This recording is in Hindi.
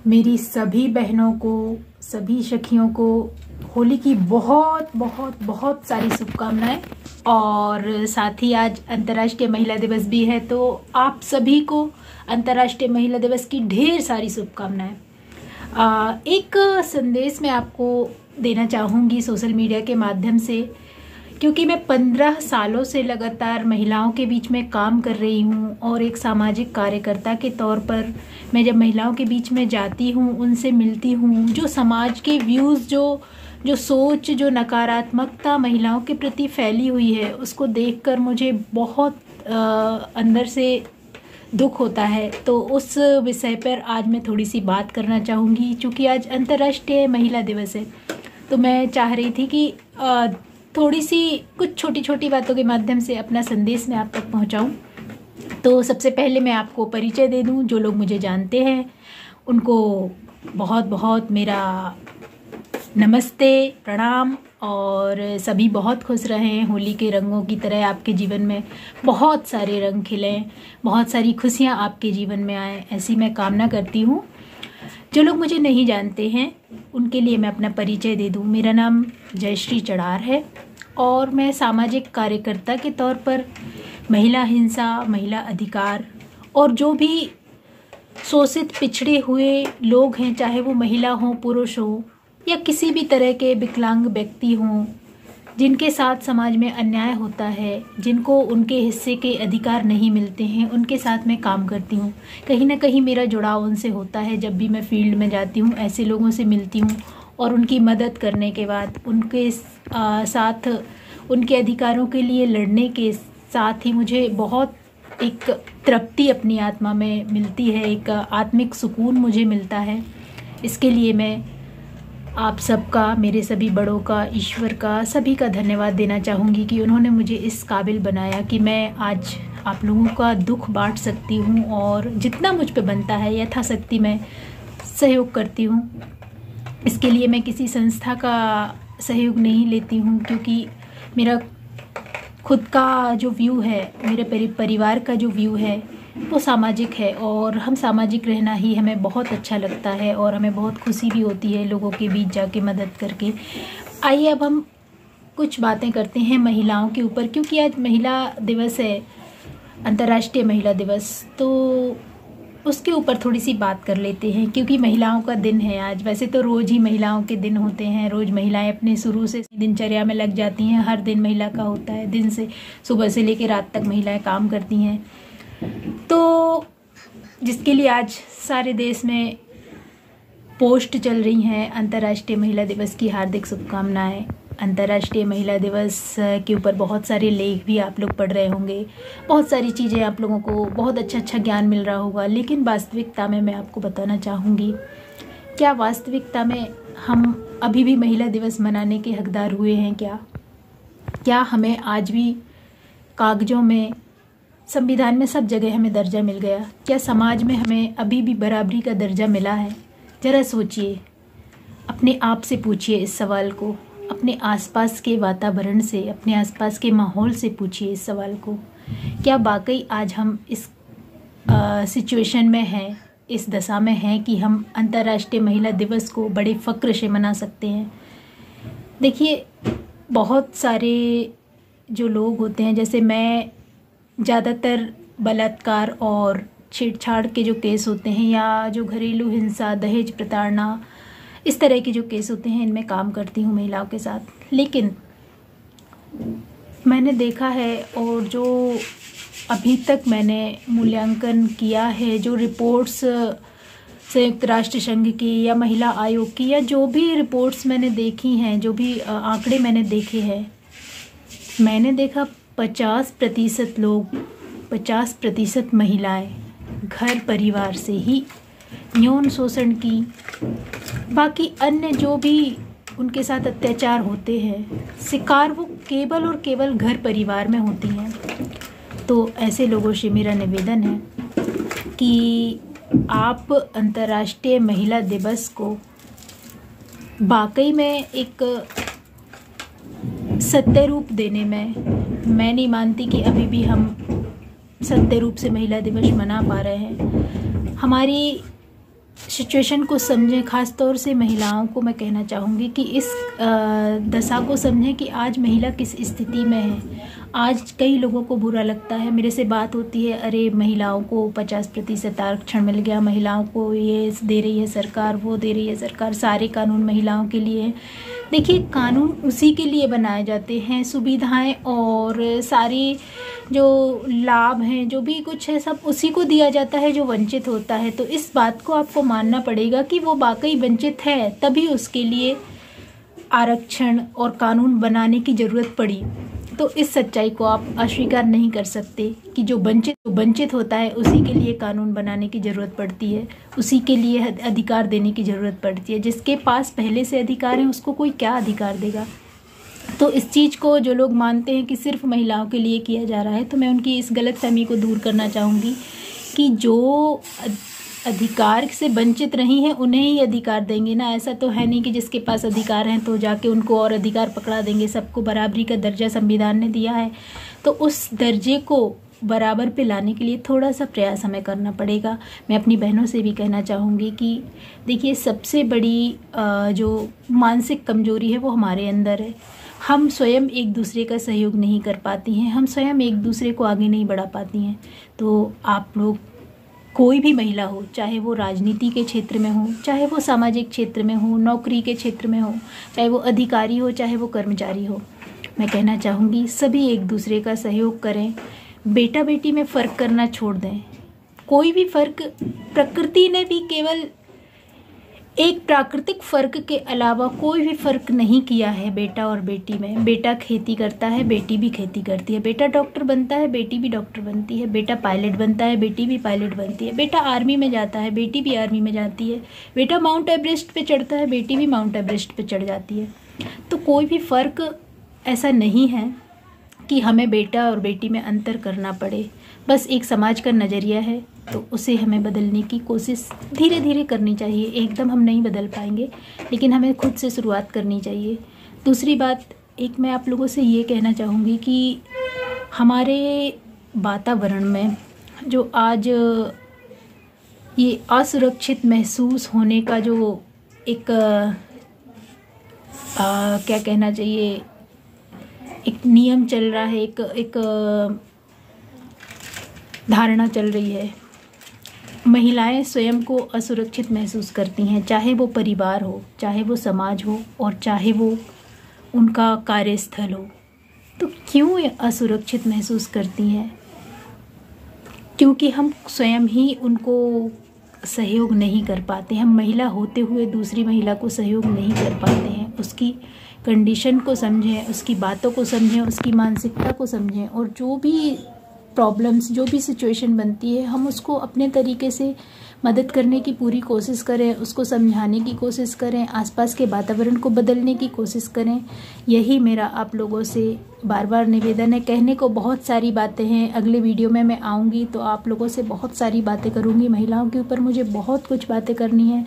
मेरी सभी बहनों को, सभी सखियों को होली की बहुत बहुत बहुत सारी शुभकामनाएं। और साथ ही आज अंतर्राष्ट्रीय महिला दिवस भी है, तो आप सभी को अंतर्राष्ट्रीय महिला दिवस की ढेर सारी शुभकामनाएं। एक संदेश मैं आपको देना चाहूँगी सोशल मीडिया के माध्यम से, क्योंकि मैं 15 सालों से लगातार महिलाओं के बीच में काम कर रही हूँ और एक सामाजिक कार्यकर्ता के तौर पर मैं जब महिलाओं के बीच में जाती हूँ, उनसे मिलती हूँ, जो समाज के व्यूज़, जो सोच, जो नकारात्मकता महिलाओं के प्रति फैली हुई है, उसको देखकर मुझे बहुत अंदर से दुख होता है। तो उस विषय पर आज मैं थोड़ी सी बात करना चाहूँगी। चूँकि आज अंतर्राष्ट्रीय महिला दिवस है, तो मैं चाह रही थी कि थोड़ी सी कुछ छोटी छोटी बातों के माध्यम से अपना संदेश मैं आप तक पहुंचाऊं। तो सबसे पहले मैं आपको परिचय दे दूं। जो लोग मुझे जानते हैं उनको बहुत बहुत मेरा नमस्ते, प्रणाम, और सभी बहुत खुश रहें। होली के रंगों की तरह आपके जीवन में बहुत सारे रंग खिलें, बहुत सारी खुशियां आपके जीवन में आएँ, ऐसी मैं कामना करती हूँ। जो लोग मुझे नहीं जानते हैं उनके लिए मैं अपना परिचय दे दूं। मेरा नाम जयश्री चड़ार है और मैं सामाजिक कार्यकर्ता के तौर पर महिला हिंसा, महिला अधिकार और जो भी शोषित पिछड़े हुए लोग हैं, चाहे वो महिला हों, पुरुष हो या किसी भी तरह के विकलांग व्यक्ति हों, जिनके साथ समाज में अन्याय होता है, जिनको उनके हिस्से के अधिकार नहीं मिलते हैं, उनके साथ मैं काम करती हूँ। कहीं ना कहीं मेरा जुड़ाव उनसे होता है। जब भी मैं फील्ड में जाती हूँ, ऐसे लोगों से मिलती हूँ और उनकी मदद करने के बाद उनके साथ उनके अधिकारों के लिए लड़ने के साथ ही मुझे बहुत एक तृप्ति अपनी आत्मा में मिलती है, एक आत्मिक सुकून मुझे मिलता है। इसके लिए मैं आप सबका, मेरे सभी बड़ों का, ईश्वर का, सभी का धन्यवाद देना चाहूँगी कि उन्होंने मुझे इस काबिल बनाया कि मैं आज आप लोगों का दुख बांट सकती हूँ और जितना मुझ पे बनता है यथाशक्ति मैं सहयोग करती हूँ। इसके लिए मैं किसी संस्था का सहयोग नहीं लेती हूँ, क्योंकि मेरा खुद का जो व्यू है, मेरे परिवार का जो व्यू है वो सामाजिक है और हम सामाजिक रहना ही हमें बहुत अच्छा लगता है और हमें बहुत खुशी भी होती है लोगों के बीच जाके मदद करके। आइए अब हम कुछ बातें करते हैं महिलाओं के ऊपर, क्योंकि आज महिला दिवस है, अंतर्राष्ट्रीय महिला दिवस, तो उसके ऊपर थोड़ी सी बात कर लेते हैं। क्योंकि महिलाओं का दिन है आज। वैसे तो रोज़ ही महिलाओं के दिन होते हैं, रोज़ महिलाएं अपने शुरू से दिनचर्या में लग जाती हैं। हर दिन महिला का होता है, दिन से सुबह से लेकर रात तक महिलाएं काम करती हैं। तो जिसके लिए आज सारे देश में पोस्ट चल रही हैं, अंतर्राष्ट्रीय महिला दिवस की हार्दिक शुभकामनाएं। अंतर्राष्ट्रीय महिला दिवस के ऊपर बहुत सारे लेख भी आप लोग पढ़ रहे होंगे, बहुत सारी चीज़ें आप लोगों को बहुत अच्छा ज्ञान मिल रहा होगा। लेकिन वास्तविकता में मैं आपको बताना चाहूँगी, क्या वास्तविकता में हम अभी भी महिला दिवस मनाने के हकदार हुए हैं? क्या हमें आज भी कागज़ों में, संविधान में, सब जगह हमें दर्जा मिल गया? क्या समाज में हमें अभी भी बराबरी का दर्जा मिला है? ज़रा सोचिए, अपने आप से पूछिए इस सवाल को, अपने आसपास के वातावरण से, अपने आसपास के माहौल से पूछिए इस सवाल को। क्या वाकई आज हम इस सिचुएशन में हैं, इस दशा में हैं कि हम अंतर्राष्ट्रीय महिला दिवस को बड़े फ़क्र से मना सकते हैं? देखिए, बहुत सारे जो लोग होते हैं, जैसे मैं, ज़्यादातर बलात्कार और छेड़छाड़ के जो केस होते हैं या जो घरेलू हिंसा, दहेज प्रताड़ना, इस तरह के जो केस होते हैं, इनमें काम करती हूँ महिलाओं के साथ। लेकिन मैंने देखा है और जो अभी तक मैंने मूल्यांकन किया है, जो रिपोर्ट्स संयुक्त राष्ट्र संघ की या महिला आयोग की या जो भी रिपोर्ट्स मैंने देखी हैं, जो भी आंकड़े मैंने देखे हैं, मैंने देखा 50% लोग, 50% महिलाएं घर परिवार से ही यौन शोषण की, बाकी अन्य जो भी उनके साथ अत्याचार होते हैं, शिकार वो केवल और केवल घर परिवार में होती हैं। तो ऐसे लोगों से मेरा निवेदन है कि आप अंतर्राष्ट्रीय महिला दिवस को वाकई में एक सत्य रूप देने में, मैं नहीं मानती कि अभी भी हम सत्य रूप से महिला दिवस मना पा रहे हैं। हमारी सिचुएशन को समझें। ख़ास तौर से महिलाओं को मैं कहना चाहूँगी कि इस दशा को समझें कि आज महिला किस स्थिति में है। आज कई लोगों को बुरा लगता है, मेरे से बात होती है, अरे महिलाओं को 50% आरक्षण मिल गया, महिलाओं को ये दे रही है सरकार, वो दे रही है सरकार, सारे कानून महिलाओं के लिए हैं। देखिए, कानून उसी के लिए बनाए जाते हैं, सुविधाएं और सारी जो लाभ हैं, जो भी कुछ है, सब उसी को दिया जाता है जो वंचित होता है। तो इस बात को आपको मानना पड़ेगा कि वो वाकई वंचित है, तभी उसके लिए आरक्षण और कानून बनाने की ज़रूरत पड़ी। तो इस सच्चाई को आप अस्वीकार नहीं कर सकते कि जो वंचित होता है उसी के लिए कानून बनाने की ज़रूरत पड़ती है, उसी के लिए अधिकार देने की ज़रूरत पड़ती है। जिसके पास पहले से अधिकार है उसको कोई क्या अधिकार देगा। तो इस चीज़ को जो लोग मानते हैं कि सिर्फ महिलाओं के लिए किया जा रहा है, तो मैं उनकी इस गलतफहमी को दूर करना चाहूँगी कि जो अधिकार से वंचित नहीं है उन्हें ही अधिकार देंगे ना। ऐसा तो है नहीं कि जिसके पास अधिकार हैं तो जाके उनको और अधिकार पकड़ा देंगे। सबको बराबरी का दर्जा संविधान ने दिया है, तो उस दर्जे को बराबर पे लाने के लिए थोड़ा सा प्रयास हमें करना पड़ेगा। मैं अपनी बहनों से भी कहना चाहूँगी कि देखिए, सबसे बड़ी जो मानसिक कमजोरी है वो हमारे अंदर है। हम स्वयं एक दूसरे का सहयोग नहीं कर पाती हैं, हम स्वयं एक दूसरे को आगे नहीं बढ़ा पाती हैं। तो आप लोग, कोई भी महिला हो, चाहे वो राजनीति के क्षेत्र में हो, चाहे वो सामाजिक क्षेत्र में हो, नौकरी के क्षेत्र में हो, चाहे वो अधिकारी हो, चाहे वो कर्मचारी हो, मैं कहना चाहूँगी सभी एक दूसरे का सहयोग करें। बेटा बेटी में फ़र्क करना छोड़ दें। कोई भी फ़र्क, प्रकृति ने भी केवल एक प्राकृतिक फ़र्क के अलावा कोई भी फ़र्क नहीं किया है बेटा और बेटी में। बेटा खेती करता है, बेटी भी खेती करती है। बेटा डॉक्टर बनता है, बेटी भी डॉक्टर बनती है। बेटा पायलट बनता है, बेटी भी पायलट बनती है। बेटा आर्मी में जाता है, बेटी भी आर्मी में जाती है। बेटा माउंट एवरेस्ट पे चढ़ता है, बेटी भी माउंट एवरेस्ट पे चढ़ जाती है। तो कोई भी फ़र्क ऐसा नहीं है कि हमें बेटा और बेटी में अंतर करना पड़े। बस एक समाज का नज़रिया है, तो उसे हमें बदलने की कोशिश धीरे धीरे करनी चाहिए। एकदम हम नहीं बदल पाएंगे, लेकिन हमें खुद से शुरुआत करनी चाहिए। दूसरी बात, एक मैं आप लोगों से ये कहना चाहूँगी कि हमारे वातावरण में जो आज ये असुरक्षित महसूस होने का जो एक क्या कहना चाहिए, एक नियम चल रहा है, एक धारणा चल रही है। महिलाएं स्वयं को असुरक्षित महसूस करती हैं, चाहे वो परिवार हो, चाहे वो समाज हो, और चाहे वो उनका कार्यस्थल हो। तो क्यों ये असुरक्षित महसूस करती हैं? क्योंकि हम स्वयं ही उनको सहयोग नहीं कर पाते। हम महिला होते हुए दूसरी महिला को सहयोग नहीं कर पाते हैं। उसकी कंडीशन को समझें, उसकी बातों को समझें, उसकी मानसिकता को समझें, और जो भी प्रॉब्लम्स, जो भी सिचुएशन बनती है, हम उसको अपने तरीके से मदद करने की पूरी कोशिश करें, उसको समझाने की कोशिश करें, आसपास के वातावरण को बदलने की कोशिश करें। यही मेरा आप लोगों से बार बार निवेदन है। कहने को बहुत सारी बातें हैं, अगले वीडियो में मैं आऊँगी तो आप लोगों से बहुत सारी बातें करूँगी। महिलाओं के ऊपर मुझे बहुत कुछ बातें करनी है।